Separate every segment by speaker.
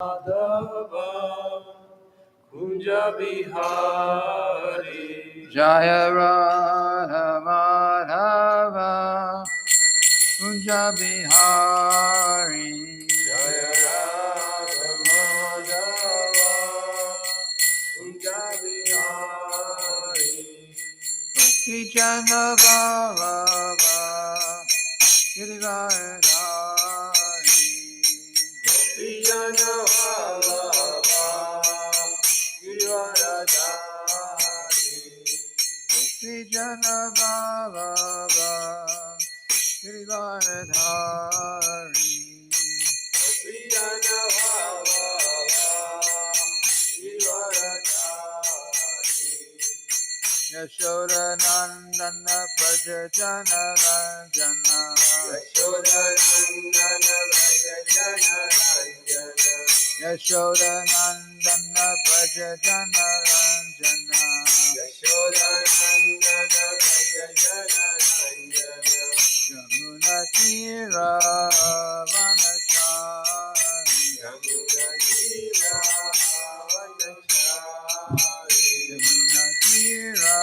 Speaker 1: Madhava Kunja Bihari
Speaker 2: Jaya Radha Madhava Kunja Bihari
Speaker 1: Jaya Radha Madhava Kunja Bihari
Speaker 2: Gopi Jana Baba Girivardhari
Speaker 1: Gopi Jana Vallabha Girivardhari
Speaker 2: Gopi Jana Baba Girivardhari
Speaker 1: Gopi Jana Vallabha Girivardhari
Speaker 2: Yashoda Nandana Praja Jana Ranjana
Speaker 1: Yashoda Nandana Vrajajana Ranjana
Speaker 2: Yashoda Nandana Praja Jana Ranjana
Speaker 1: Yashoda Nandana Vrajajana Ranjana
Speaker 2: Yamuna Tira Vanachari
Speaker 1: Yamuna Tira Vanachari
Speaker 2: Yamuna Tira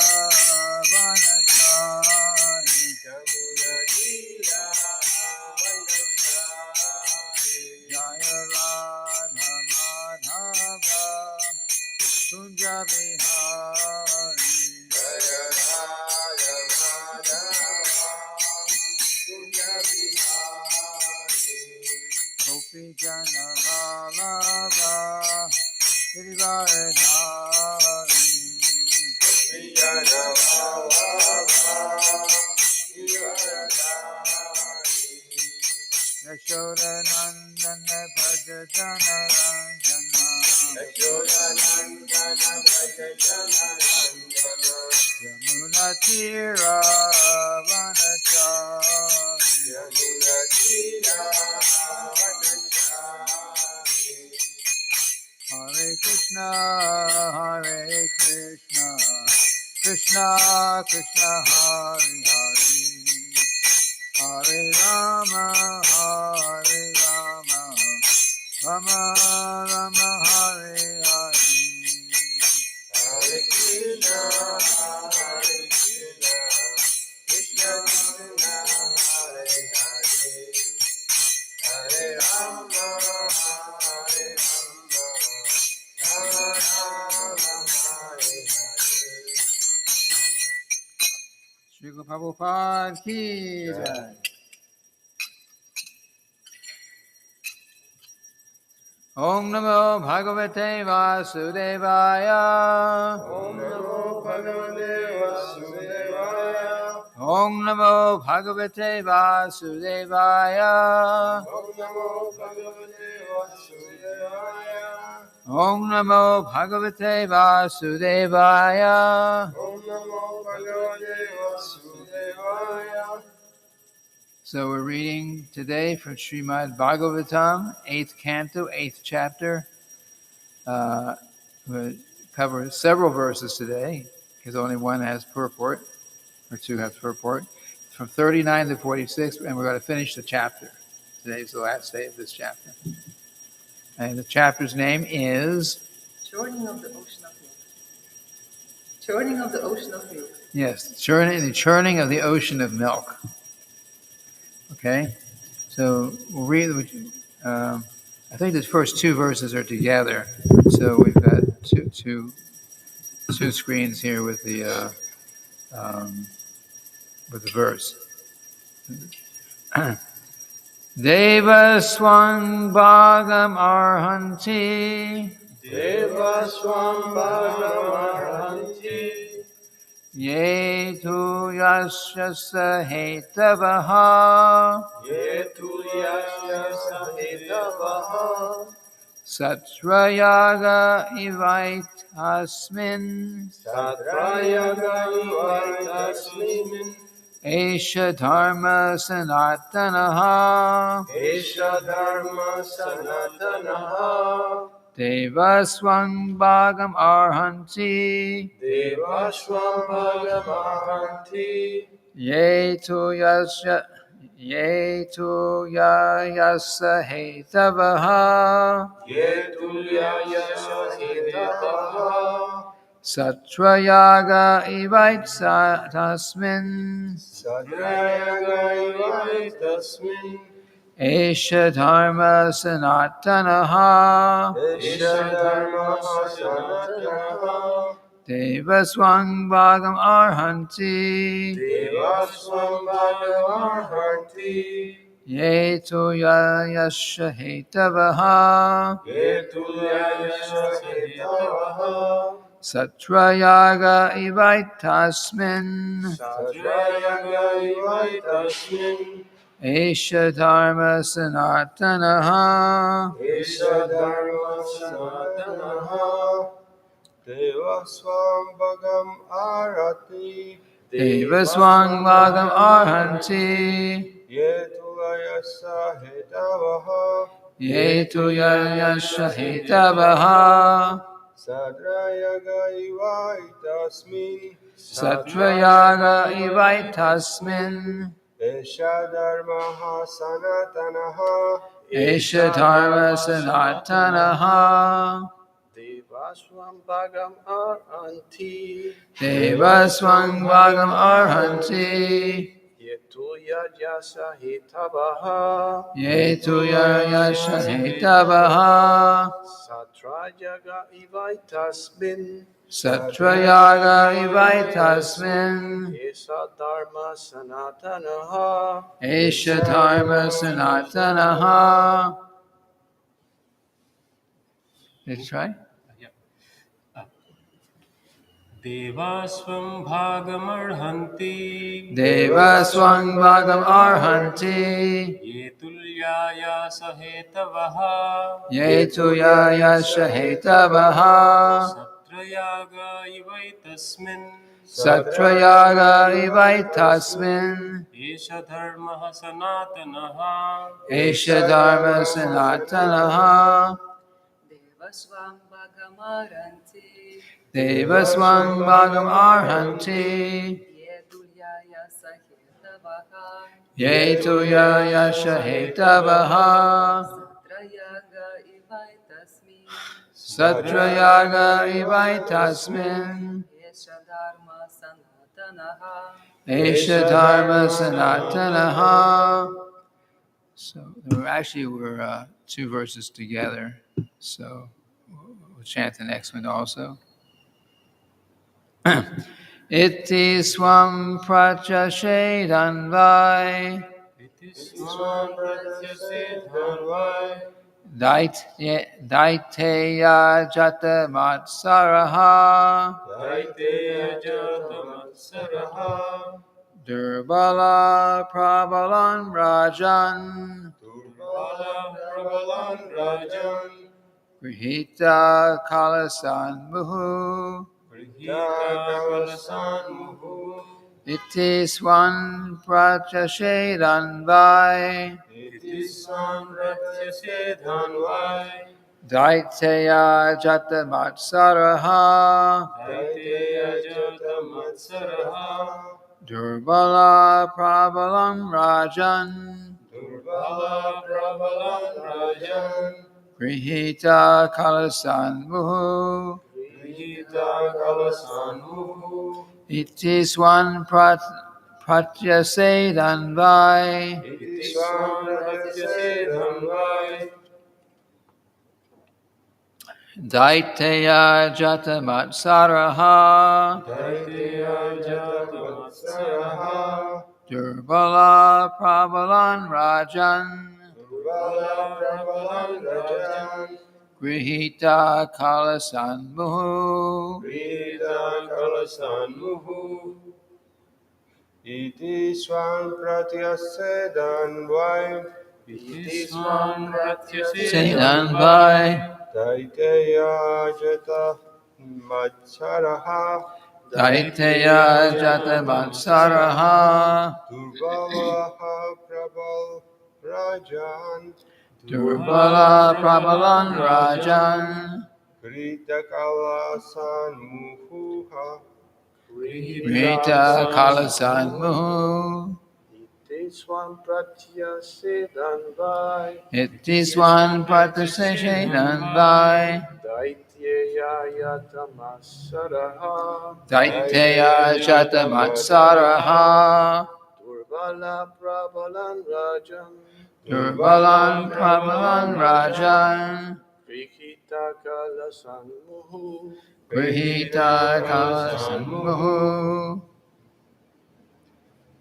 Speaker 2: Vanachari
Speaker 1: Yamuna Tira Vanachari
Speaker 2: Jaya Radha Madhava Kunja Bihari
Speaker 1: Jaya Radha Madhava Kunja Bihari
Speaker 2: Gopi Jana Vallabha Girivardhari
Speaker 1: Vijana Vallabha Girivardhari
Speaker 2: Yashoda Nandana Bhaja Jana Ranjana
Speaker 1: Yashoda Nandana Vrajajana Ranjana
Speaker 2: Yamuna Tira Vanachari
Speaker 1: Yamuna Tira Vanachari
Speaker 2: Hare Krishna Krishna Krishna Hare Hare Hare Rama Rama Rama Hare Hare
Speaker 1: Hare Krishna Krishna Krishna Hare Hare Hare Rama Rama Rama Hare Hare
Speaker 2: Shri Guru Prabhupada ki jai. Om Namo Bhagavate Vasudevaya.
Speaker 1: Om Namo Bhagavate Vasudevaya
Speaker 2: Om Namo Bhagavate Vasudevaya.
Speaker 1: Om Namo Bhagavate Vasudevaya
Speaker 2: Om Namo Bhagavate Vasudevaya.
Speaker 1: Om Namo Bhagavate Vasudevaya
Speaker 2: So we're reading today from Srimad-bhagavatam, 8th Canto, 8th chapter. We'll cover several verses today, because only one has purport, or two has purport. From 39 to 46, and we're going to finish the chapter. Today's the last day of this chapter. And the chapter's name is?
Speaker 3: Churning of the Ocean of Milk. Churning of the Ocean of Milk.
Speaker 2: Yes, the churning of the ocean of milk. Okay, so we'll read. I think the first two verses are together. So we've got two screens here with the verse. Deva swang bhagam arhanti.
Speaker 1: Deva Swam Bhagam Arhanti
Speaker 2: Ye tu yasya hetavaha.
Speaker 1: Yetu Yasya Sahitavaha
Speaker 2: Satrayaga ivait asmin.
Speaker 1: Satrayaga Vaitasmin
Speaker 2: Esha dharma sanatanaha.
Speaker 1: Esha Dharma Sanatanaha
Speaker 2: Devaswang bhagam arhanti.
Speaker 1: Deva Swam Bhagam Arhanti
Speaker 2: Ye tu Ye tu yasa hetavaha
Speaker 1: Ye tulyaya sahitavaha
Speaker 2: Satrayaga ivaitsa tasmin
Speaker 1: Sadrayaga tasmin
Speaker 2: Esha dharma sanatanaha
Speaker 1: Esha dharma sanatanaha
Speaker 2: Devaswang bhagam arhanti
Speaker 1: Devasvam bhagavarhanti
Speaker 2: Ye tu yasya hetavaha
Speaker 1: Ye tulyaya sahitavaha
Speaker 2: Satrayaga ivaitasmin
Speaker 1: Sadrayaga tasmin
Speaker 2: Esha dharma sanatanaha
Speaker 1: Esha dharma sanatanaha Devasvam bhagam arati
Speaker 2: Devaswang bhagam arhanti
Speaker 1: Ye tulaya sahitavaha
Speaker 2: Ye tu yasya hetavaha
Speaker 1: Sadrayaga tasmin
Speaker 2: Satrayaga ivaitasmin
Speaker 1: Esha dharma sanatanaha
Speaker 2: Esha dharma sanatanaha
Speaker 1: Devasvam bhagam arati
Speaker 2: Devaswang bhagam arhanti
Speaker 1: Yetuya jasa hitavaha
Speaker 2: Ye tu yasya hetavaha
Speaker 1: Satrajaga ivaitasmin
Speaker 2: Satrayaga ivaitasmin
Speaker 1: Esa dharma sanatanaha
Speaker 2: Esha dharma sanatanaha. Did you try?
Speaker 4: Devasvam bhagamarhanti
Speaker 2: Devaswang bhagam arhanti
Speaker 4: Ye tulyaya sahetavaha
Speaker 2: Ye tu yasya hetavaha
Speaker 4: Satrayaga ivaitasmin
Speaker 2: Satrayaga ivaitasmin
Speaker 4: Esha dharma sanatanaha
Speaker 2: Esha dharma sanatanaha
Speaker 3: Devasvam bhagamaranti
Speaker 2: Devaswang bhagam arhanti
Speaker 3: Yedulyaya sahitavaha
Speaker 2: Ye tu yasya hetavaha
Speaker 3: Satrayaga ivaitasmin
Speaker 2: Satrayaga ivaitasmin
Speaker 3: Esha dharma sanatanaha
Speaker 2: Esha dharma sanatanaha. So there were two verses together. So we'll chant the next one also. Iti swam pratyashedanvai
Speaker 4: Iti
Speaker 1: Iswan
Speaker 4: swam
Speaker 1: pratyasedhanvai
Speaker 2: Daiteya jata matsaraha
Speaker 1: Daiteya jatamatsaraha
Speaker 2: Durbala pravalan rajan
Speaker 1: Durvala pravalan rajan
Speaker 2: Grihita kalasan muhu
Speaker 1: Brihita kalasan muhu
Speaker 2: Iti swan pratyashedanvai
Speaker 1: Iti swan pratyasedhanvai
Speaker 2: Daiteya jata matsaraha
Speaker 1: Daiteya jatamatsaraha
Speaker 2: Durbala pravalan rajan
Speaker 1: Durvala pravalan rajan
Speaker 2: Grihita kalasan muhu
Speaker 1: Brihita kalasan muhu
Speaker 2: Iti swan pratyasedanvai
Speaker 1: Iti swan pratyasedhanvai
Speaker 2: Daiteya jata matsaraha
Speaker 1: Daiteya jatamatsaraha
Speaker 2: Durbala pravalan rajan
Speaker 1: Durvala pravalan rajan
Speaker 2: Grihita kalasan muhu
Speaker 1: Brihita kalasan muhu Iti swan pratyasedhanvai
Speaker 4: Iti swam
Speaker 2: Sedanvai
Speaker 1: Daiteya jata matsaraha
Speaker 2: Daiteya jata matsaraha
Speaker 1: Durvalaha prabal rajan
Speaker 2: Durbala pravalan rajan
Speaker 1: Krita kalasan muhuha
Speaker 2: Grihita kalasan muhu
Speaker 1: Iti Itiswan Pratya Sedanvai
Speaker 2: Itiswan Prataseshenanvai
Speaker 1: Daityeya Yatamasaraha
Speaker 2: Daiteya Jatamatsaraha
Speaker 1: Durvala Prabhalan Rajan
Speaker 2: Durbalan Prabhalan Rajan
Speaker 1: Grihita Kalasan Muhu
Speaker 2: Grihita Kalasammuhu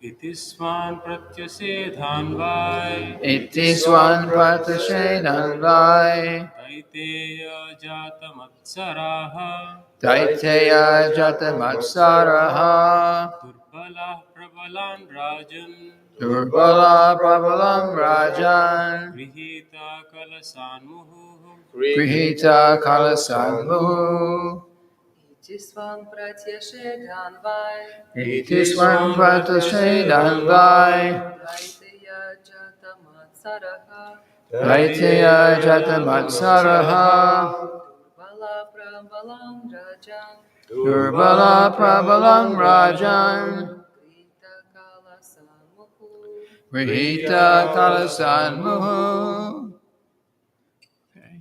Speaker 4: इतिस्वान् प्रत्यसेधान्वाय
Speaker 2: Itiswan Pratashenanvai
Speaker 4: दैतेय जातमत्सराः
Speaker 2: Daiteya Jatamatsaraha
Speaker 4: दुर्बलाः प्रबलान् राजन्
Speaker 2: Durbala Prabhalam Rajan
Speaker 4: गृहीता कलसान्मुहुः
Speaker 2: Grihita Kalasammuhu
Speaker 3: Itisvan pratyashedanvai.
Speaker 2: Itiswan Pratashenanvai
Speaker 3: Daiteya jatamatsaraha.
Speaker 2: Daiteya Jatamatsaraha
Speaker 3: Bala prabhalam rajan.
Speaker 2: Durbala Prabhalam Rajan
Speaker 3: Grita kala samuhu.
Speaker 2: Grihita Kalasanmuhu. Okay.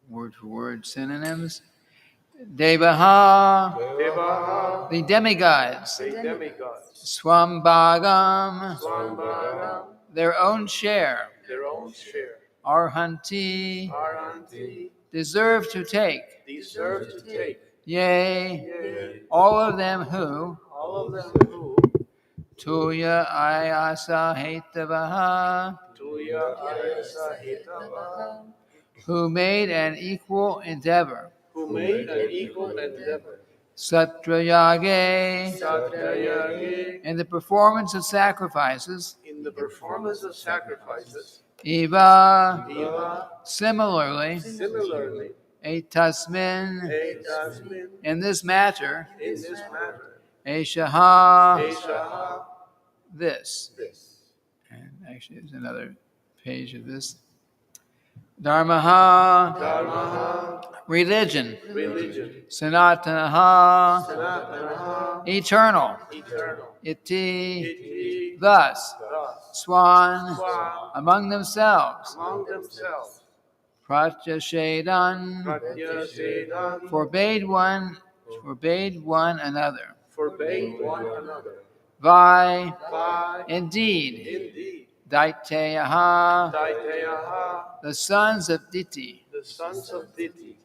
Speaker 2: Word for word synonyms. Devaha,
Speaker 1: Devaha
Speaker 2: the demigods.
Speaker 1: the demigods
Speaker 2: Swambhagam,
Speaker 1: Swambhagam
Speaker 2: their own share.
Speaker 1: their own share
Speaker 2: Arhanti,
Speaker 1: Aranti
Speaker 2: deserve to take.
Speaker 1: deserve to take
Speaker 2: Yea,
Speaker 1: Yea,
Speaker 2: all of them who
Speaker 1: all of them who
Speaker 2: Tuya Ayasa Hetavaha,
Speaker 1: Tuya Ayasa Hitava
Speaker 2: who made an equal endeavor.
Speaker 1: who made an equal endeavor
Speaker 2: Satrayage,
Speaker 1: Satyayagi
Speaker 2: in the performance of sacrifices.
Speaker 1: in the performance of sacrifices
Speaker 2: Eva,
Speaker 1: Eva
Speaker 2: similarly,
Speaker 1: similarly
Speaker 2: Etasmin,
Speaker 1: Etasmin
Speaker 2: in this matter,
Speaker 1: in this matter
Speaker 2: Eshaha,
Speaker 1: Eshaha
Speaker 2: this.
Speaker 1: this
Speaker 2: And actually, there's another page of this. Dharmaha,
Speaker 1: Dharmaha
Speaker 2: religion.
Speaker 1: religion
Speaker 2: Sanatanaha,
Speaker 1: Sanatanaha
Speaker 2: eternal.
Speaker 1: eternal
Speaker 2: Iti,
Speaker 1: Iti
Speaker 2: thus.
Speaker 1: thus
Speaker 2: Swan,
Speaker 1: Swan
Speaker 2: among themselves.
Speaker 1: among themselves
Speaker 2: Pratyashedan,
Speaker 1: Pratyasedan
Speaker 2: forbade one another.
Speaker 1: forbade one another
Speaker 2: Vai,
Speaker 1: by
Speaker 2: indeed.
Speaker 1: indeed
Speaker 2: Daiteyaha,
Speaker 1: Daitayaha
Speaker 2: the sons of Diti.
Speaker 1: the sons of Diti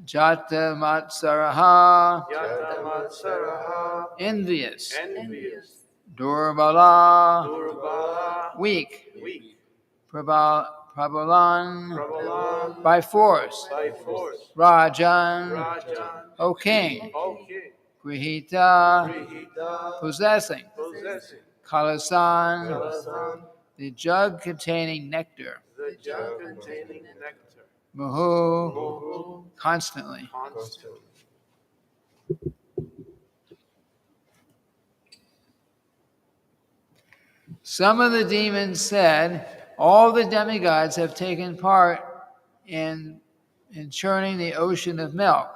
Speaker 2: Jatamatsaraha,
Speaker 1: Yatamatsaraha
Speaker 2: envious.
Speaker 1: envious
Speaker 2: Durbala,
Speaker 1: Durbala
Speaker 2: weak.
Speaker 1: weak
Speaker 2: Prabhalan,
Speaker 1: Prabhalan
Speaker 2: by force.
Speaker 1: by force
Speaker 2: Rajan,
Speaker 1: Rajan
Speaker 2: O king.
Speaker 1: O king
Speaker 2: Grihita,
Speaker 1: Grihita
Speaker 2: possessing.
Speaker 1: possessing
Speaker 2: Kalasan,
Speaker 1: Kalasan
Speaker 2: the jug containing nectar.
Speaker 1: the jug containing nectar
Speaker 2: Muhu,
Speaker 1: Mohu
Speaker 2: constantly.
Speaker 1: constantly
Speaker 2: Some of the demons said, all the demigods have taken part in churning the ocean of milk.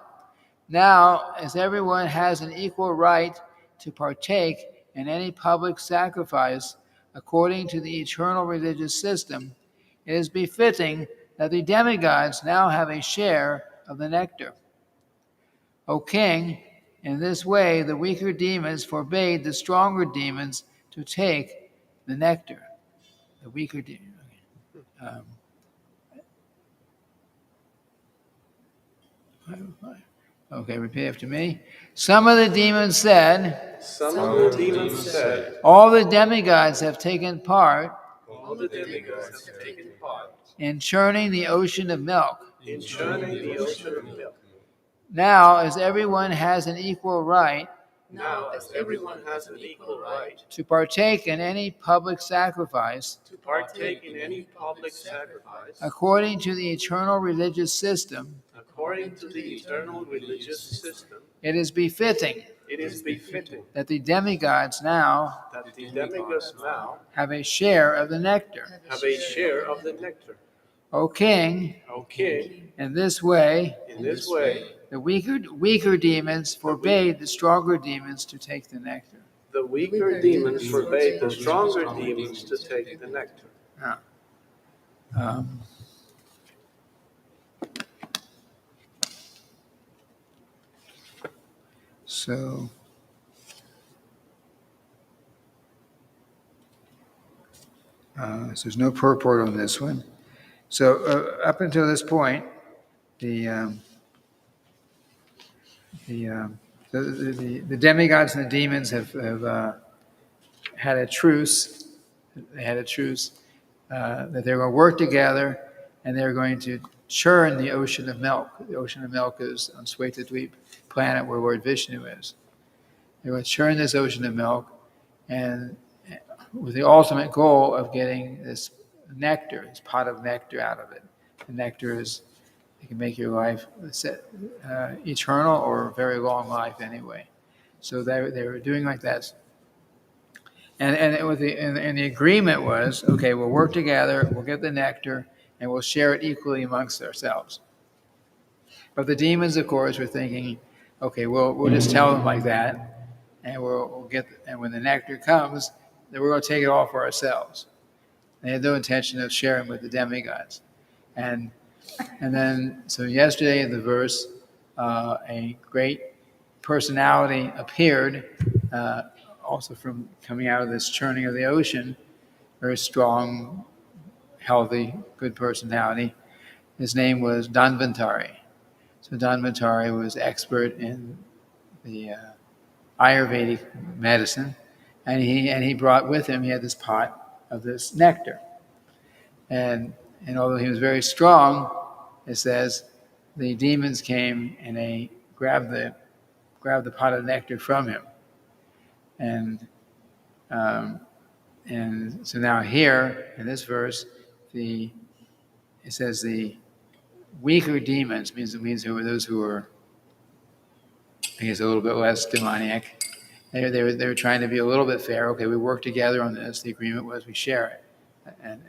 Speaker 2: Now, as everyone has an equal right to partake in any public sacrifice according to the eternal religious system, it is befitting that the demigods now have a share of the nectar. O king, in this way the weaker demons forbade the stronger demons to take the nectar. The weaker demons. Okay, repeat after me. Some of the demons said,
Speaker 1: Some of the demons said
Speaker 2: all the demigods have taken part
Speaker 1: all the demigods have taken part
Speaker 2: in churning the ocean of milk.
Speaker 1: in churning the ocean of milk.
Speaker 2: Now, as everyone has an equal right
Speaker 1: Now, as everyone has an equal right
Speaker 2: to partake in any public sacrifice
Speaker 1: to partake in any public sacrifice
Speaker 2: according to the eternal religious system,
Speaker 1: according to the eternal religious system,
Speaker 2: it is befitting
Speaker 1: it is befitting
Speaker 2: that the demigods now
Speaker 1: that the demigods now
Speaker 2: have a share of the nectar.
Speaker 1: have a share of the nectar.
Speaker 2: O king,
Speaker 1: O king,
Speaker 2: in this way,
Speaker 1: in this way,
Speaker 2: the weaker demons forbade the stronger demons to take the nectar.
Speaker 1: the weaker demons forbade the stronger demons to take the nectar.
Speaker 2: Now, um, so there's no purport on this one. So up until this point, the demigods and the demons have had a truce. They had a truce that they're going to work together, and they're going to churn the ocean of milk. The ocean of milk is on Svetadweep planet where Lord Vishnu is. They're going to churn this ocean of milk, and with the ultimate goal of getting this nectar, this pot of nectar out of it. The nectar is, it can make your life eternal or a very long life anyway. So they were doing like that. And the agreement was, okay, we'll work together, we'll get the nectar, and we'll share it equally amongst ourselves. But the demons, of course, were thinking, okay, we'll just tell them like that, and we'll get. And when the nectar comes, then we're going to take it all for ourselves. They had no intention of sharing with the demigods. And then, so yesterday in the verse, a great personality appeared, also from coming out of this churning of the ocean, very strong, healthy, good personality. His name was Dhanvantari. So Dhanvantari was expert in the Ayurvedic medicine, and he brought with him, he had this pot of this nectar. And although he was very strong, it says the demons came and they grabbed the pot of nectar from him. And so now here in this verse, it says the weaker demons means who were those who were, I guess, a little bit less demoniac. They were trying to be a little bit fair. Okay, we work together on this. The agreement was we share it, and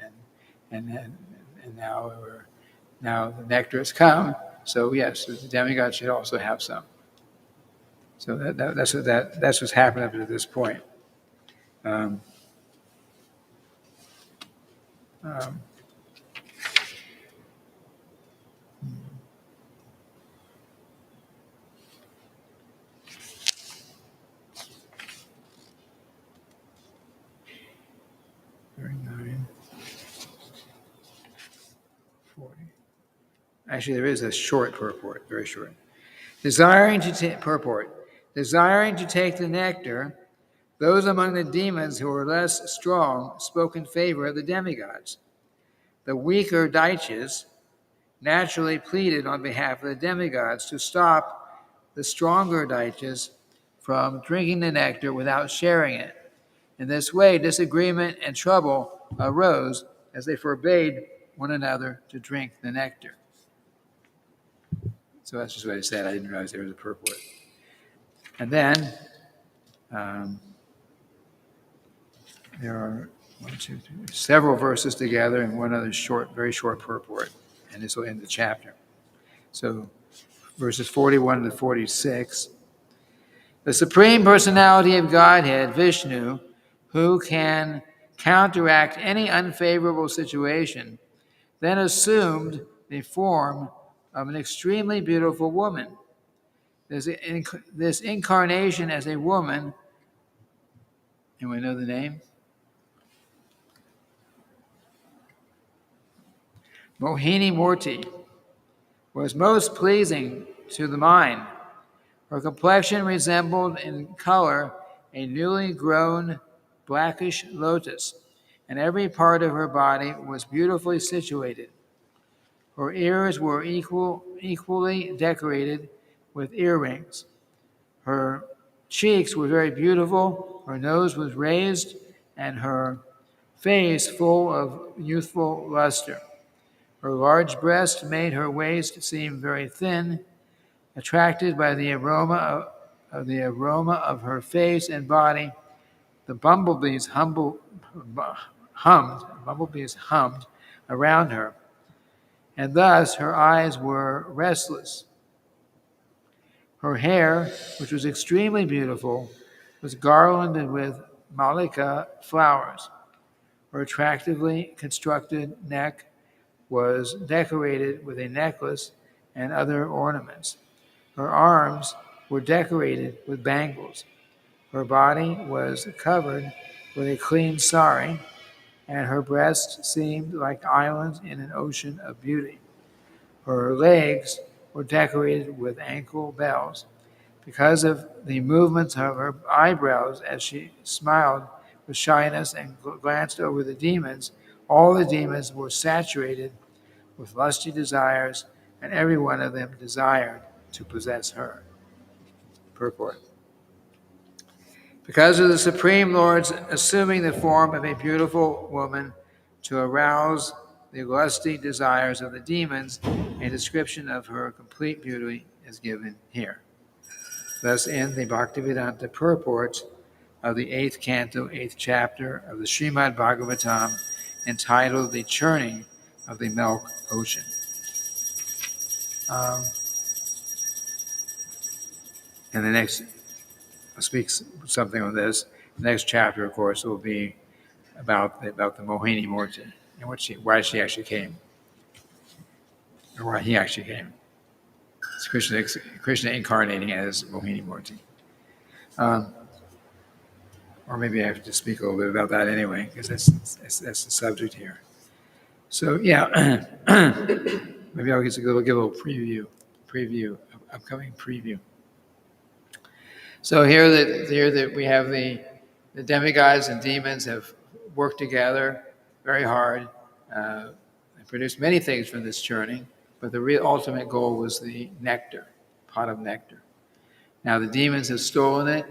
Speaker 2: now the nectar has come. So yes, the demigod should also have some. So that's what's happened up to this point. Actually, there is a short purport, very short. Desiring to take the nectar, those among the demons who were less strong spoke in favor of the demigods. The weaker Daityas naturally pleaded on behalf of the demigods to stop the stronger Daityas from drinking the nectar without sharing it. In this way, disagreement and trouble arose as they forbade one another to drink the nectar. So that's just what I said. I didn't realize there was a purport. And then there are several verses together and one other very short purport, and this will end the chapter. So verses 41 to 46. The Supreme Personality of Godhead, Vishnu, who can counteract any unfavorable situation, then assumed the form of an extremely beautiful woman. This incarnation as a woman, anyone know the name? Mohini Murti, was most pleasing to the mind. Her complexion resembled in color a newly grown blackish lotus, and every part of her body was beautifully situated. Her ears were equally decorated with earrings. Her cheeks were very beautiful, her nose was raised, and her face full of youthful luster. Her large breast made her waist seem very thin. Attracted by the aroma of her face and body, the bumblebees hummed around her. and thus her eyes were restless. Her hair, which was extremely beautiful, was garlanded with malika flowers. Her attractively constructed neck was decorated with a necklace and other ornaments. Her arms were decorated with bangles. Her body was covered with a clean sari, and her breasts seemed like islands in an ocean of beauty. Her legs were decorated with ankle bells. Because of the movements of her eyebrows as she smiled with shyness and glanced over the demons, all the demons were saturated with lusty desires, and every one of them desired to possess her. Purport. Because of the Supreme Lord's assuming the form of a beautiful woman to arouse the lusty desires of the demons, a description of her complete beauty is given here. Thus end the Bhaktivedanta purport of the 8th canto, 8th chapter of the Srimad-bhagavatam, entitled The Churning of the Milk Ocean. And the next, I'll speak something on this. The next chapter, of course, will be about the Mohini Murti and why she actually came, or why he actually came. It's Krishna incarnating as Mohini Murti. Or maybe I have to speak a little bit about that anyway, because that's the subject here. So yeah, maybe I'll give a little preview, upcoming preview. So here that we have the demigods and demons have worked together very hard and produced many things from this churning, but the real ultimate goal was the nectar, pot of nectar. Now the demons have stolen it.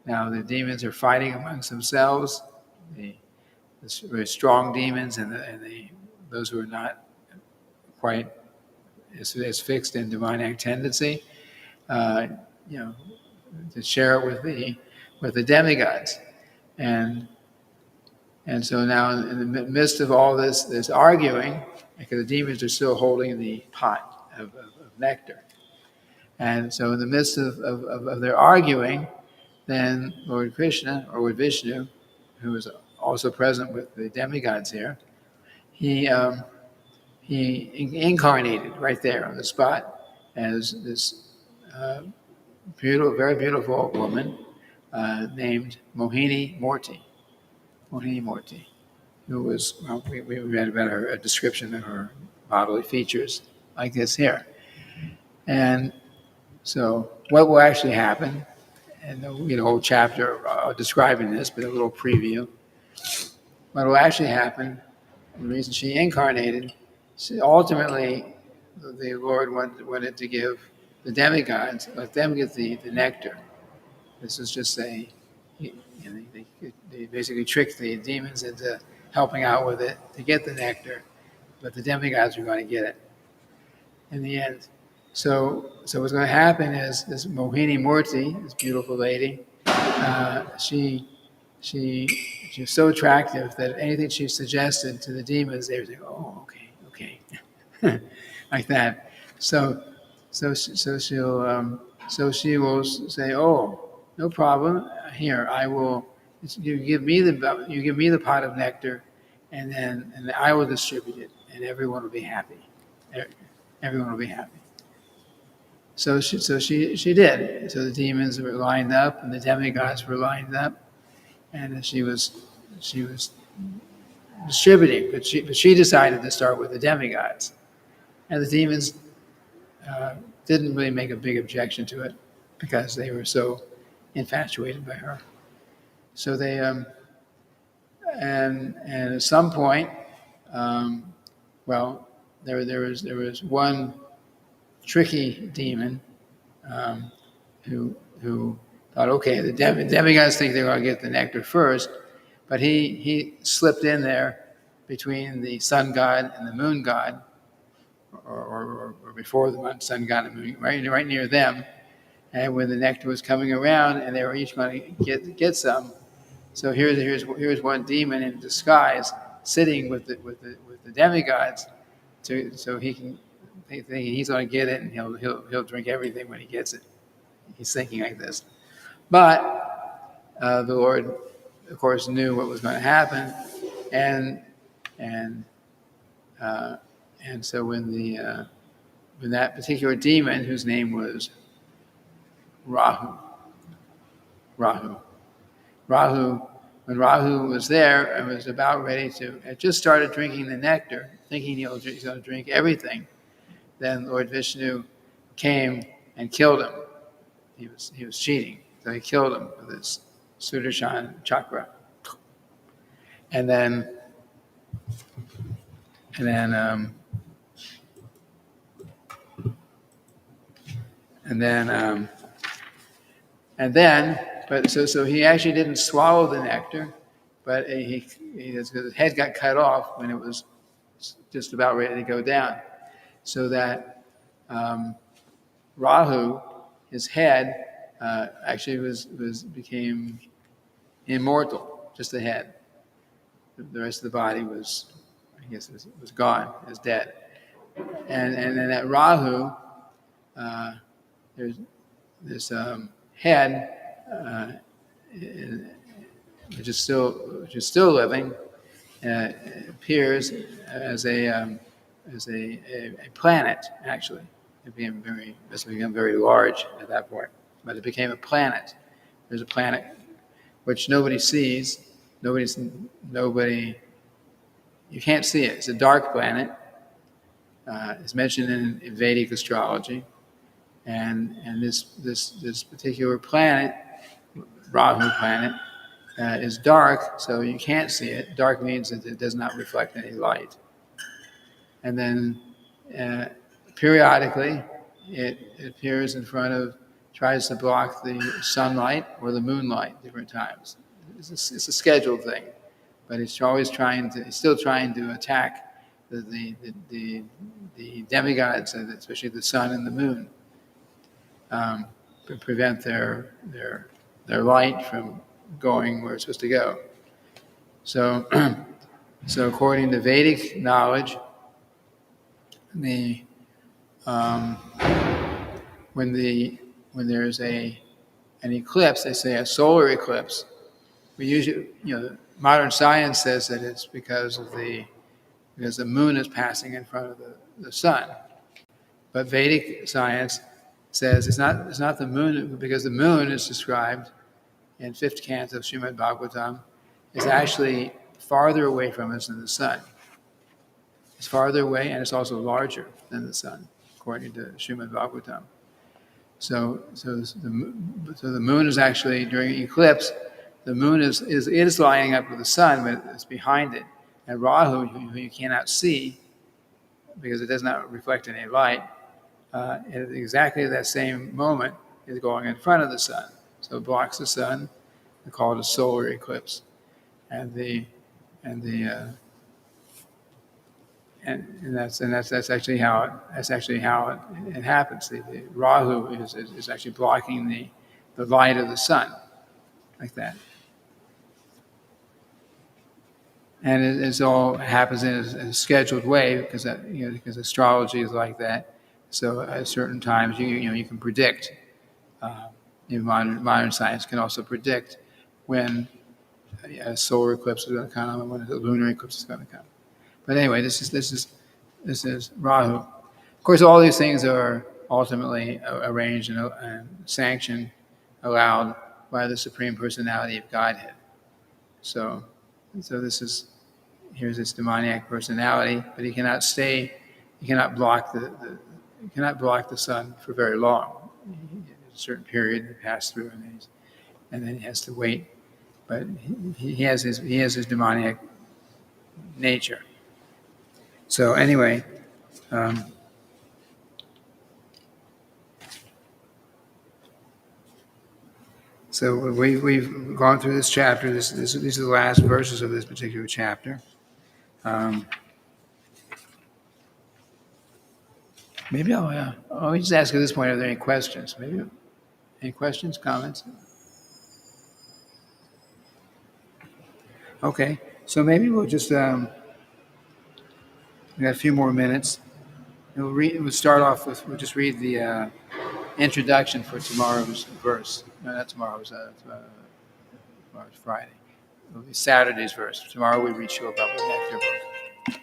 Speaker 2: Now the demons are fighting amongst themselves, the very strong demons and those who are not quite as fixed in demonic tendency, to share it with the demigods, and so now in the midst of all this arguing, because the demons are still holding the pot of nectar, and so in the midst of their arguing, then Lord Krishna, or Lord Vishnu, who is also present with the demigods here, he incarnated right there on the spot as this very beautiful woman named Mohini Murti, who was, well, we read about a description of her bodily features like this here. And so what will actually happen, and we had a whole chapter describing this, but a little preview. What will actually happen, the reason she incarnated, ultimately the Lord wanted to give the demigods, let them get the nectar. This is just they basically tricked the demons into helping out with it to get the nectar, but the demigods were going to get it in the end. So what's going to happen is this Mohini Murti, this beautiful lady, she's so attractive that anything she suggested to the demons, they would say, "Oh, okay," like that. So she will say, "Oh, no problem. Here, I will. You give me the pot of nectar, and I will distribute it, and everyone will be happy. Everyone will be happy." So she did. So the demons were lined up, and the demigods were lined up, and she was distributing. But she decided to start with the demigods, and the demons didn't really make a big objection to it because they were so infatuated by her. So they and at some point, there was one tricky demon who thought, okay, the demigods think they're going to get the nectar first, but he slipped in there between the sun god and the moon god, or before the sun god and moon, right near them. And when the nectar was coming around, and they were each going to get some, so here's one demon in disguise sitting with the demigods, so he can. He's going to get it, and he'll drink everything when he gets it. He's thinking like this. But the Lord, of course, knew what was going to happen, and and and so when that particular demon, whose name was Rahu, when Rahu was there and was about ready to, had just started drinking the nectar, thinking he's going to drink everything, then Lord Vishnu came and killed him. He was cheating, so he killed him with his Sudarshan chakra, and then and then and then and then, but so he actually didn't swallow the nectar, but his head got cut off when it was just about ready to go down, so that Rahu, his head, actually became immortal, just the head. The rest of the body was, I guess, was gone, was dead. And then that Rahu, there's this head, which is still living, appears as a planet. Actually, it must have become very large at that point. But it became a planet. There's a planet which nobody sees. Nobody. You can't see it. It's a dark planet. It's mentioned in Vedic astrology, and this particular planet, Rahu planet, is dark, so you can't see it. Dark means that it does not reflect any light. And then periodically, it appears in front of, tries to block the sunlight or the moonlight different times. It's a scheduled thing, but it's still trying to attack the demigods, especially the sun and the moon, to prevent their light from going where it's supposed to go. So, so according to Vedic knowledge, when there's an eclipse, they say a solar eclipse. We usually, modern science says that it's because the moon is passing in front of the sun. But Vedic science says it's not the moon, because the moon is described in 5th Canto of Srimad-bhagavatam is actually farther away from us than the sun. It's farther away, and it's also larger than the sun, according to Srimad-bhagavatam. So the moon is actually, during eclipse, the moon is lining up with the sun, but it's behind it. And Rahu, who you cannot see because it does not reflect any light, at exactly that same moment is going in front of the sun. So it blocks the sun. We call it a solar eclipse. And that's actually how it happens. The Rahu is actually blocking the light of the sun, like that. And it all happens in a scheduled way because astrology is like that. So at certain times you can predict. Modern science can also predict when a solar eclipse is going to come and when a lunar eclipse is going to come. But anyway, this is Rahu. Of course, all these things are ultimately arranged and sanctioned, allowed by the Supreme Personality of Godhead. So here's this demoniac personality, but he cannot block the sun for very long. A certain period to pass through, and then he has to wait. But he has his demoniac nature. So anyway, so we've gone through this chapter. These are the last verses of this particular chapter. Maybe I'll just ask at this point: are there any questions? Maybe any questions, comments? Okay, so maybe we'll just We got a few more minutes. We'll start off with, we'll just read the introduction for tomorrow's verse. No, not tomorrow's, tomorrow's Friday. It'll be Saturday's verse. Tomorrow we read Srila Prabhupada's Nectar book.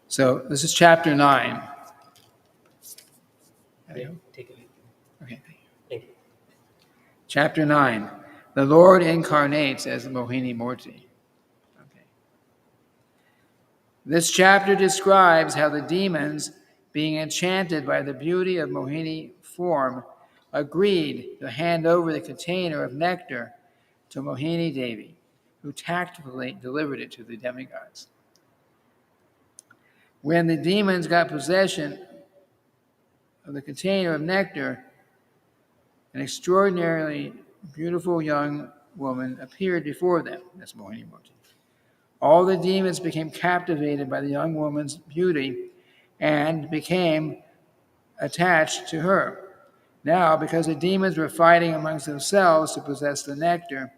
Speaker 2: So this is chapter 9.
Speaker 5: Take it.
Speaker 2: Okay, thank you.
Speaker 5: Thank you.
Speaker 2: Chapter 9. The Lord incarnates as the Mohini Murti. Okay. This chapter describes how the demons, being enchanted by the beauty of Mohini form, agreed to hand over the container of nectar to Mohini Devi, who tactfully delivered it to the demigods. When the demons got possession of the container of nectar, an extraordinarily beautiful young woman appeared before them. That's Mohini Murti. All the demons became captivated by the young woman's beauty and became attached to her. Now, because the demons were fighting amongst themselves to possess the nectar,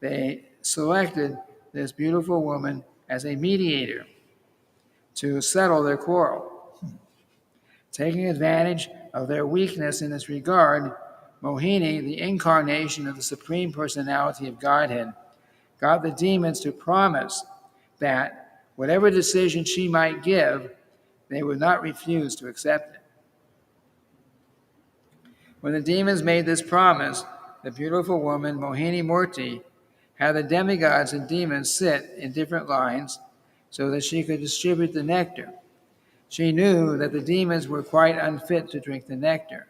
Speaker 2: they selected this beautiful woman as a mediator to settle their quarrel. Taking advantage of their weakness in this regard, Mohini, the incarnation of the Supreme Personality of Godhead, got the demons to promise that whatever decision she might give, they would not refuse to accept it. When the demons made this promise, the beautiful woman, Mohini Murti, had the demigods and demons sit in different lines so that she could distribute the nectar. She knew that the demons were quite unfit to drink the nectar.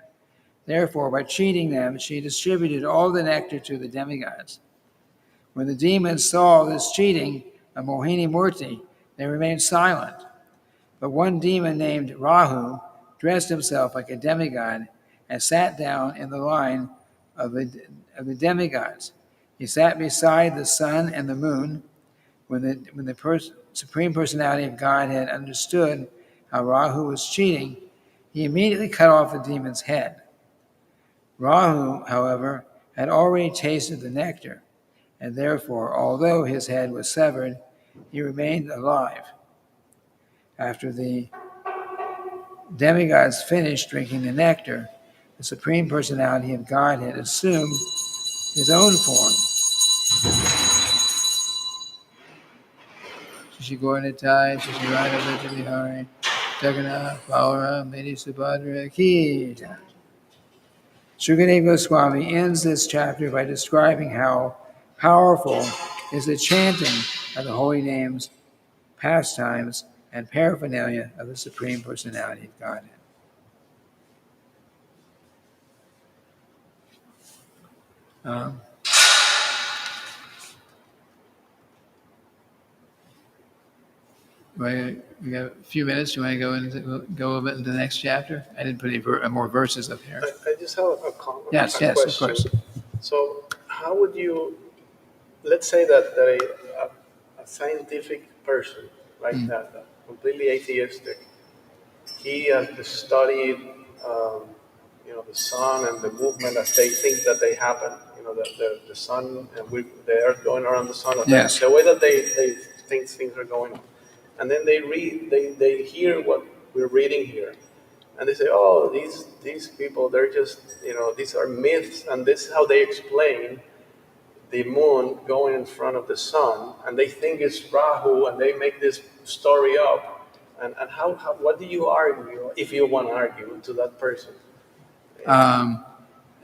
Speaker 2: Therefore, by cheating them, she distributed all the nectar to the demigods. When the demons saw this cheating of Mohini Murti, they remained silent. But one demon named Rahu dressed himself like a demigod and sat down in the line of the demigods. He sat beside the sun and the moon. When the Supreme Personality of Godhead understood how Rahu was cheating, he immediately cut off the demon's head. Rahu, however, had already tasted the nectar, and therefore, although his head was severed, he remained alive. After the demigods finished drinking the nectar, the Supreme Personality of Godhead assumed his own form. Shishigornitai, Shishirana Vijayvihari, Jagannath, Balara, Medi Subhadra, Ki. Sukadeva Goswami ends this chapter by describing how powerful is the chanting of the holy names, pastimes, and paraphernalia of the Supreme Personality of Godhead. We got a few minutes. Do you want to go a bit into the next chapter? I didn't put any more verses up here.
Speaker 1: I just have a comment.
Speaker 2: Yes,
Speaker 1: a
Speaker 2: of
Speaker 1: question.
Speaker 2: course.
Speaker 1: So, how would you, let's say that a scientific person like that, completely atheistic, he has studied, the sun and the movement as they think that they happen. The sun and the earth going around the sun.
Speaker 2: Yes.
Speaker 1: The way that they think things are going on. And then they hear what we're reading here. And they say, oh, these people, they're just, these are myths. And this is how they explain the moon going in front of the sun. And they think it's Rahu, and they make this story up. And what do you argue, if you want to argue, to that person?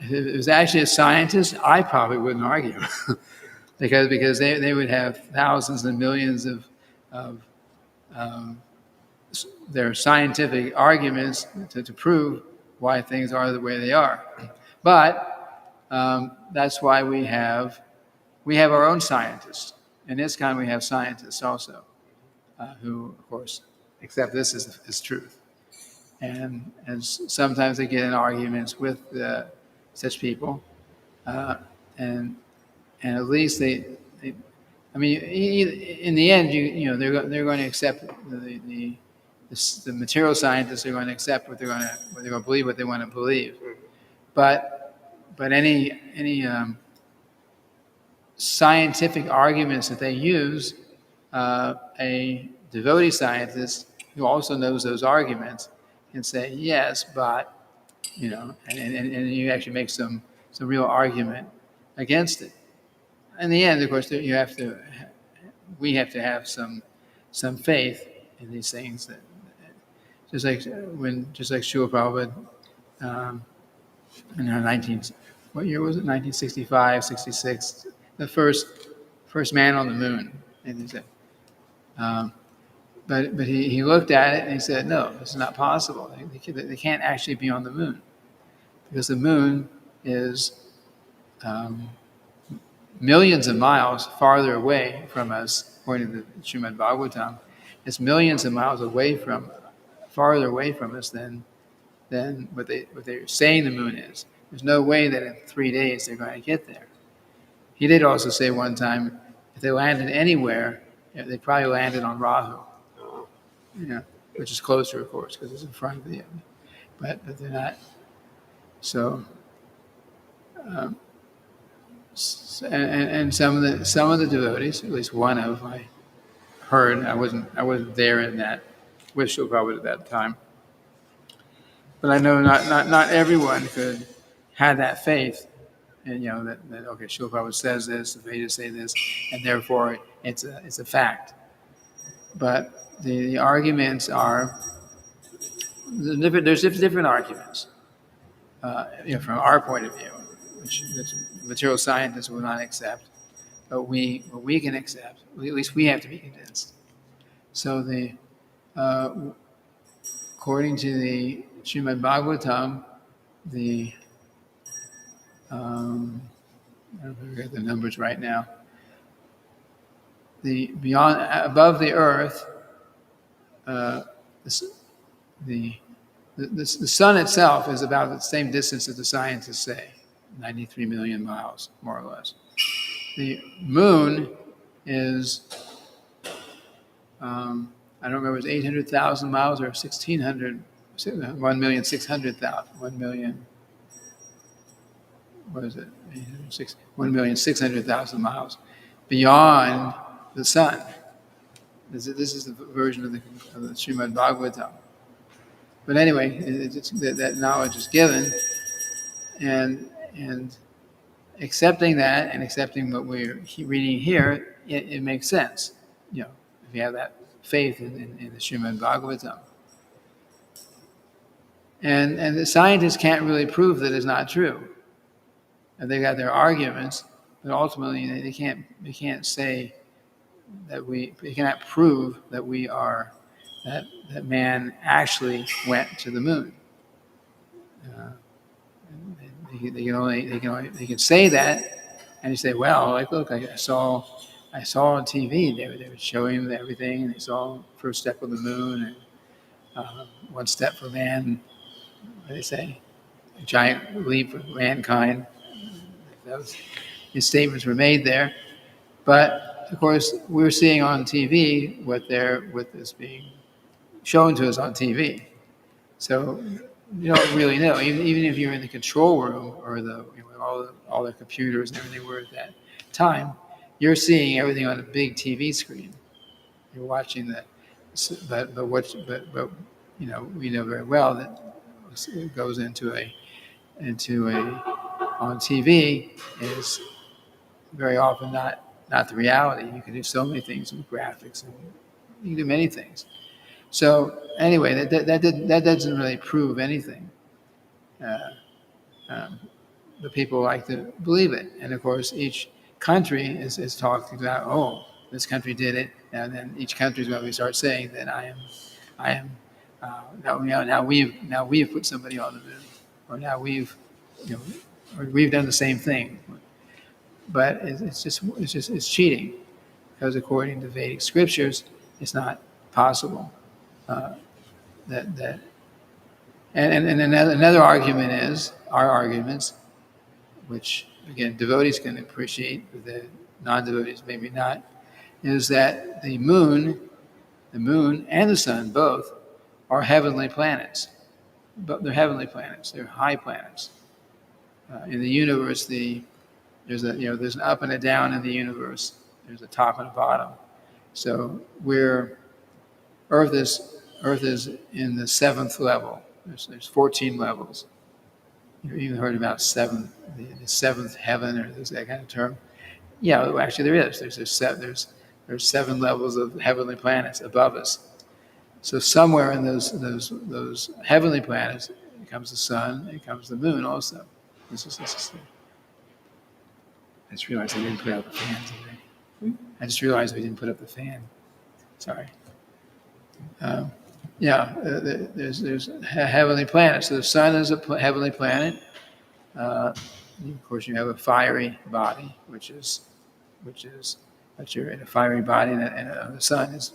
Speaker 2: If it was actually a scientist, I probably wouldn't argue. because they would have thousands and millions of their scientific arguments to prove why things are the way they are. But that's why we have our own scientists. In ISKCON, we have scientists also who, of course, accept this as truth. And sometimes they get in arguments with such people, and at least they I mean, in the end, they're going to accept the material scientists are going to accept what they're going to believe, what they want to believe. But any scientific arguments that they use, a devotee scientist who also knows those arguments can say yes, but and you actually make some real argument against it. In the end, of course, we have to have some faith in these things. That just like Srila Prabhupada um, in our what year was it? 1965, 66, the first man on the moon. And he said, um, but he looked at it and he said, no, this is not possible. They can't actually be on the moon because the moon is millions of miles farther away from us, according to the Srimad-bhagavatam. It's millions of miles farther away from us than what they're saying the moon is. There's no way that in 3 days they're going to get there. He did also say one time, if they landed anywhere, they probably landed on Rahu, which is closer, of course, because it's in front of the. But they're not. So, and some of the devotees, at least one of I heard, I wasn't there in that with Srila Prabhupada at that time, but I know not everyone could have that faith. And that okay, Srila Prabhupada says this, the Vedas say this, and therefore it's a fact. But the arguments are there's different arguments. From our point of view, which material scientists will not accept, but we can accept. At least we have to be convinced. So according to the Srimad-bhagavatam, I don't forget the numbers right now. Above the earth, the sun itself is about the same distance that the scientists say, 93 million miles, more or less. The moon is, I don't remember, it's 800,000 miles or 1,600, 1,600,000, 1 million. What is it? 1,600,000 miles beyond the sun. This is the version of the Srimad-bhagavatam. But anyway, that knowledge is given, and accepting that and accepting what we're reading here, it makes sense. If you have that faith in the Srimad-bhagavatam. And the scientists can't really prove that it's not true. And they got their arguments, but ultimately they can't say that they cannot prove that we are that man actually went to the moon. They can say that, and you say, well, like look, I saw on TV they were showing everything, and they saw first step of the moon and one step for man. What do they say? A giant leap for mankind. His statements were made there, but of course we're seeing on TV what is being shown to us on TV. So you don't really know. Even if you're in the control room or all the computers and everything were at that time, you're seeing everything on a big TV screen. You're watching that, but we know very well that it goes into a on TV is very often not the reality. You can do so many things with graphics, and you can do many things. So anyway, that doesn't really prove anything. But people like to believe it, and of course, each country is talking about, oh, this country did it, and then each country is going to start saying that I am. Now we've put somebody on the moon, or now we've done the same thing. But it's cheating, because according to Vedic scriptures, it's not possible. And another argument is our arguments, which again devotees can appreciate, but the non-devotees maybe not, is that the moon and the sun both are heavenly planets. But they're heavenly planets. They're high planets. In the universe, there's an up and a down in the universe. There's a top and a bottom. So we're Earth is in the seventh level. There's 14 levels. You've even heard about the seventh heaven, or that kind of term. Yeah, well, actually there is. There's seven levels of heavenly planets above us. So somewhere in those heavenly planets comes the sun, and comes the moon also. This is I just realized I didn't put up the fan today. I just realized we didn't put up the fan. Sorry. There's heavenly planets. So the sun is a heavenly planet. Of course, you have a fiery body, which is that you're in a fiery body, and the sun is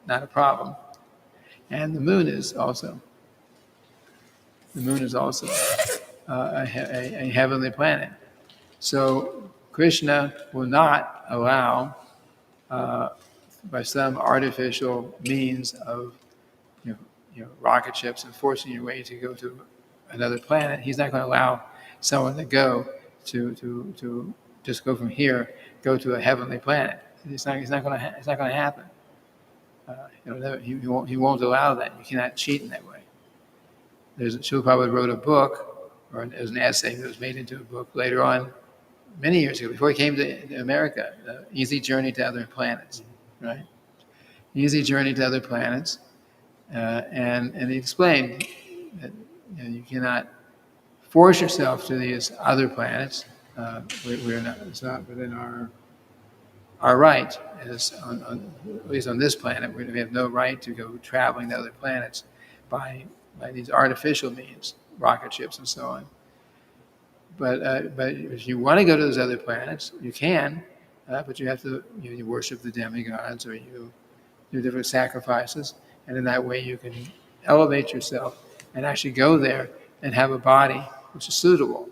Speaker 2: not a problem. And the moon is also a heavenly planet. So Krishna will not allow, by some artificial means of rocket ships and forcing your way to go to another planet. He's not going to allow someone to go to just go from here, go to a heavenly planet. It's not going to happen. He won't allow that. You cannot cheat in that way. Srila Prabhupada wrote a book, or it was an essay that was made into a book later on, many years ago, before he came to America, Easy Journey to Other Planets, right? Easy Journey to Other Planets. And he explained that you cannot force yourself to these other planets. It's not within our right, at least on this planet. We have no right to go traveling to other planets by these artificial means, rocket ships and so on. But if you want to go to those other planets, you can, but you have to you worship the demigods, or you do different sacrifices, and in that way you can elevate yourself and actually go there and have a body which is suitable.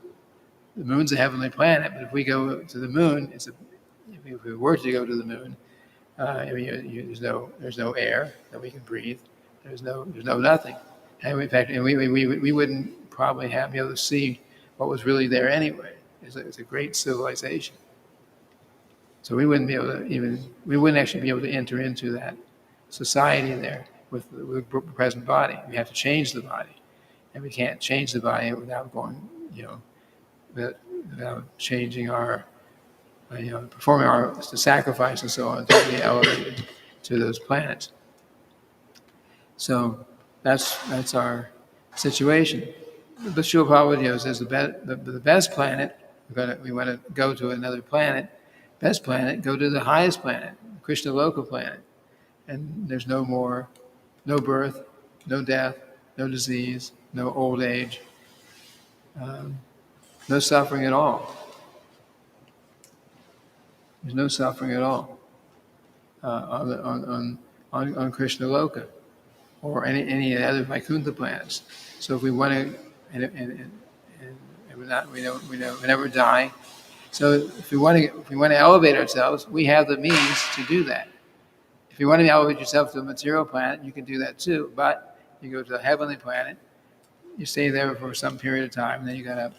Speaker 2: The moon's a heavenly planet, but if we go to the moon, if we were to go to the moon, there's no air that we can breathe. There's no nothing. And in fact, we wouldn't probably be able to see what was really there anyway. It's a great civilization. So we wouldn't actually be able to enter into that society there with the present body. We have to change the body, and we can't change the body without going, without changing our, performing our sacrifice and so on to be elevated to those planets. So that's our situation. But Srila Prabhupada says the best planet, we want to go to another planet. Best planet, go to the highest planet, Krishna Loka planet. And there's no birth, no death, no disease, no old age, no suffering at all. There's no suffering at all on Krishna Loka or any other Vaikuntha planets. So if we want to, and we never die. So if we want to elevate ourselves, we have the means to do that. If you want to elevate yourself to a material planet, you can do that too. But you go to a heavenly planet, you stay there for some period of time, and then you got to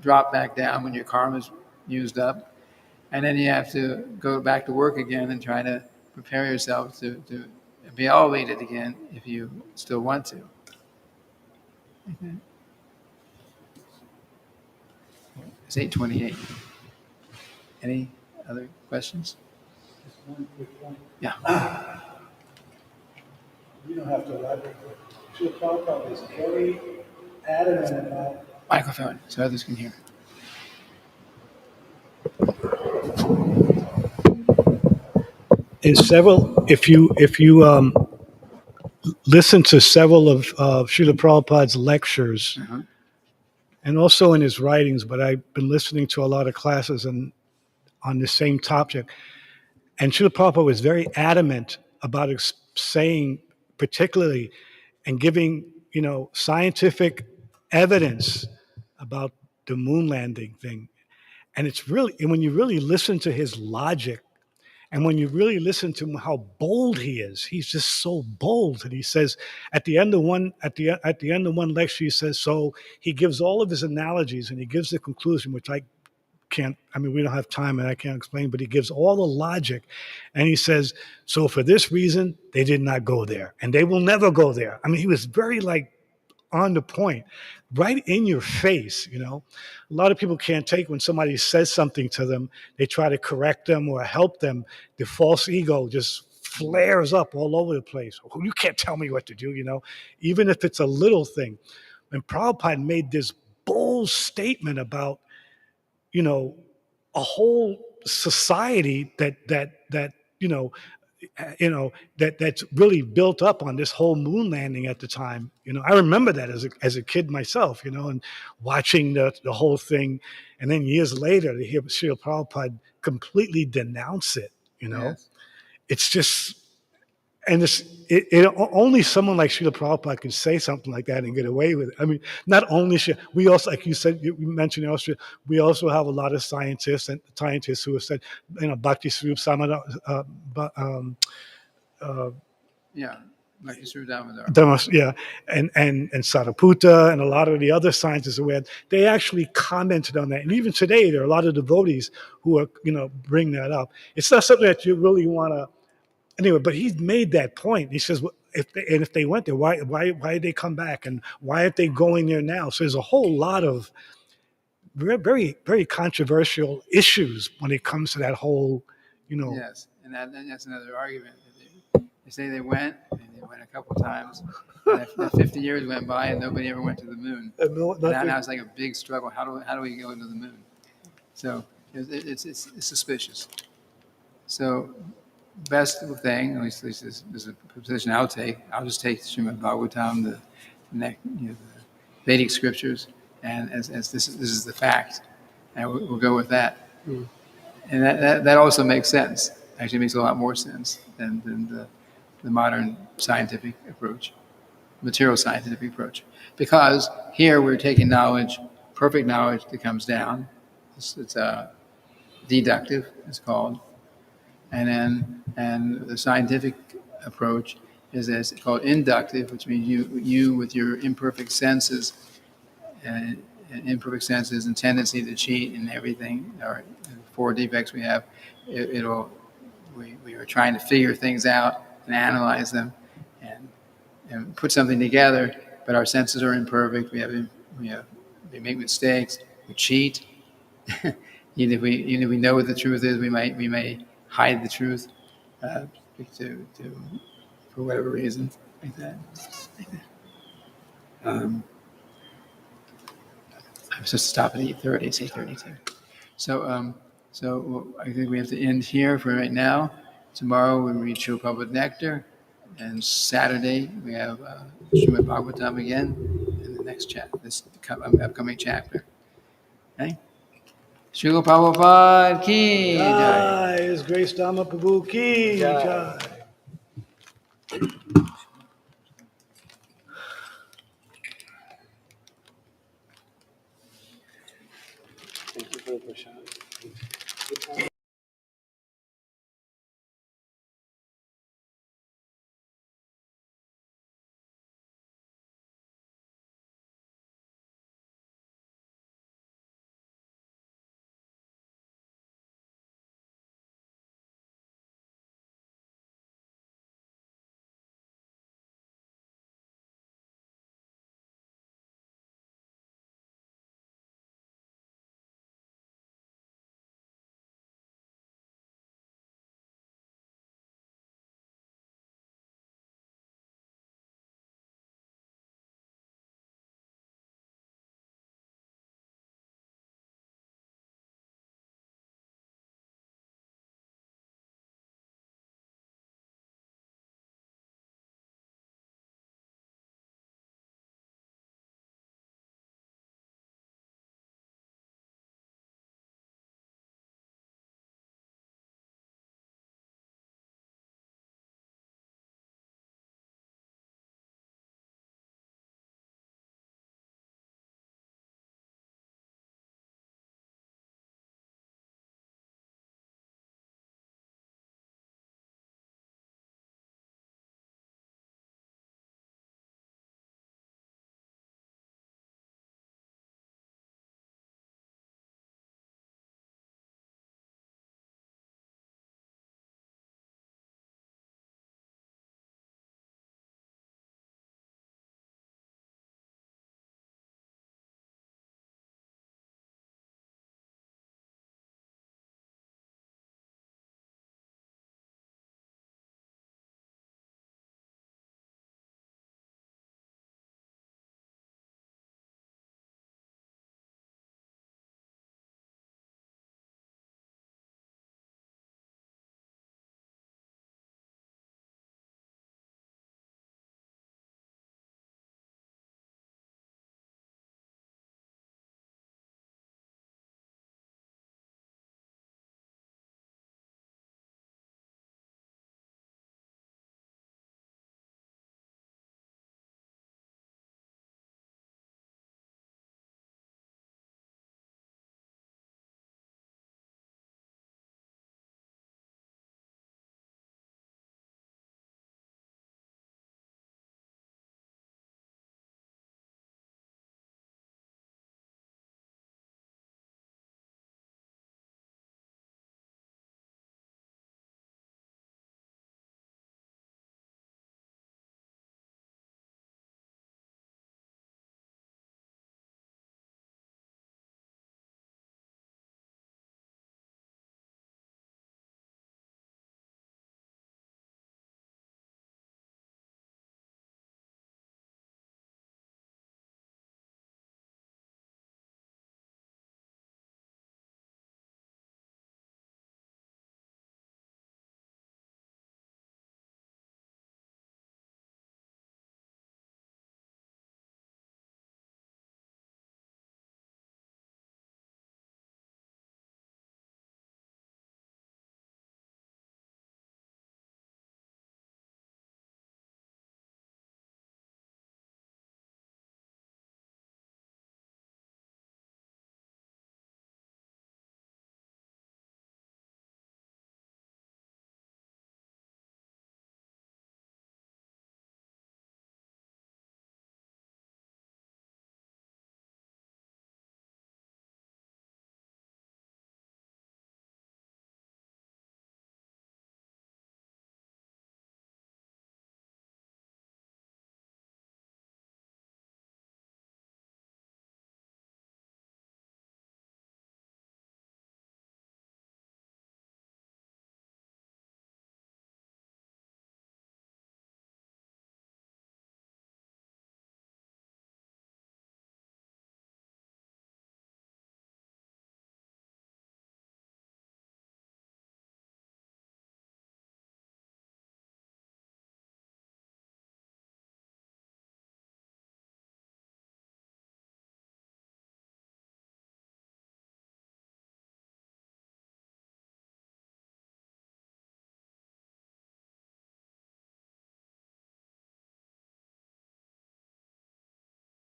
Speaker 2: drop back down when your karma is used up, and then you have to go back to work again and try to prepare yourself to be elevated again if you still want to. Okay. It's 8:28. Any other questions?
Speaker 5: Just one quick point.
Speaker 2: Yeah.
Speaker 5: You don't have to elaborate. Srila Prabhupada is very adamant about
Speaker 2: Microphone so others can hear.
Speaker 5: if you listen to several of Srila Prabhupada's lectures,
Speaker 2: Uh-huh.
Speaker 5: and also in his writings, but I've been listening to a lot of classes on the same topic. And Srila Prabhupada was very adamant about saying, particularly, and giving, scientific evidence about the moon landing thing. And when you really listen to his logic, and when you really listen to him, how bold he is, he's just so bold. And he says at the end of one lecture, he says, so he gives all of his analogies and he gives the conclusion, which I we don't have time and I can't explain, but he gives all the logic. And he says, so for this reason, they did not go there and they will never go there. I mean, he was very like on the point, right in your face, you know. A lot of people can't take when somebody says something to them, they try to correct them or help them. The false ego just flares up all over the place. Oh, you can't tell me what to do, you know, even if it's a little thing. And Prabhupada made this bold statement about, you know, a whole society that that's really built up on this whole moon landing at the time. You know, I remember that as a kid myself, you know, and watching the whole thing, and then years later to hear Srila Prabhupada completely denounce it. You know,
Speaker 2: Yes.
Speaker 5: it's just. And only someone like Srila Prabhupada can say something like that and get away with it. I mean, not only we also, like you said, you mentioned in Austria, we also have a lot of scientists who have said, you know, Bhakti Swarup Samana,
Speaker 2: Yeah. Like you threw down with our.
Speaker 5: yeah, and Sariputta and a lot of the other scientists who had, they actually commented on that. And even today, there are a lot of devotees who are, you know, bring that up. It's not something that you really want to. Anyway, but he's made that point. He says, well, if they went there, why did they come back, and why aren't they going there now? So there's a whole lot of very very controversial issues when it comes to that whole, you know.
Speaker 2: Yes, and that's another argument. They say they went, and they went a couple of times. And that 50 years went by, and nobody ever went to the moon. And now it's like a big struggle. How do we go to the moon? So it's suspicious. So best thing, at least this is a position I'll take. I'll just take Srimad-bhagavatam, the Vedic scriptures, and as this is the fact, and we'll go with that. And that also makes sense. Actually, makes a lot more sense than the modern scientific approach, material scientific approach. Because here we're taking knowledge, perfect knowledge that comes down. It's deductive, it's called. And the scientific approach is called inductive, which means you with your imperfect senses and tendency to cheat and everything, or four defects we have, we are trying to figure things out and analyze them and put something together, but our senses are imperfect. We make mistakes, we cheat. Even if we know what the truth is, we may hide the truth for whatever reason, like that. I'm supposed to stop at 8:30. It's 8:32. So I think we have to end here for right now. Tomorrow we read True Public Nectar, and Saturday we have Srimad Bhagavatam again in the next chapter, this upcoming chapter. Okay. Srila Prabhupada ki jai.
Speaker 5: Jai, His Grace Dhamma Prabhu ki
Speaker 1: Jai.
Speaker 5: jai.
Speaker 1: Thank you for the question.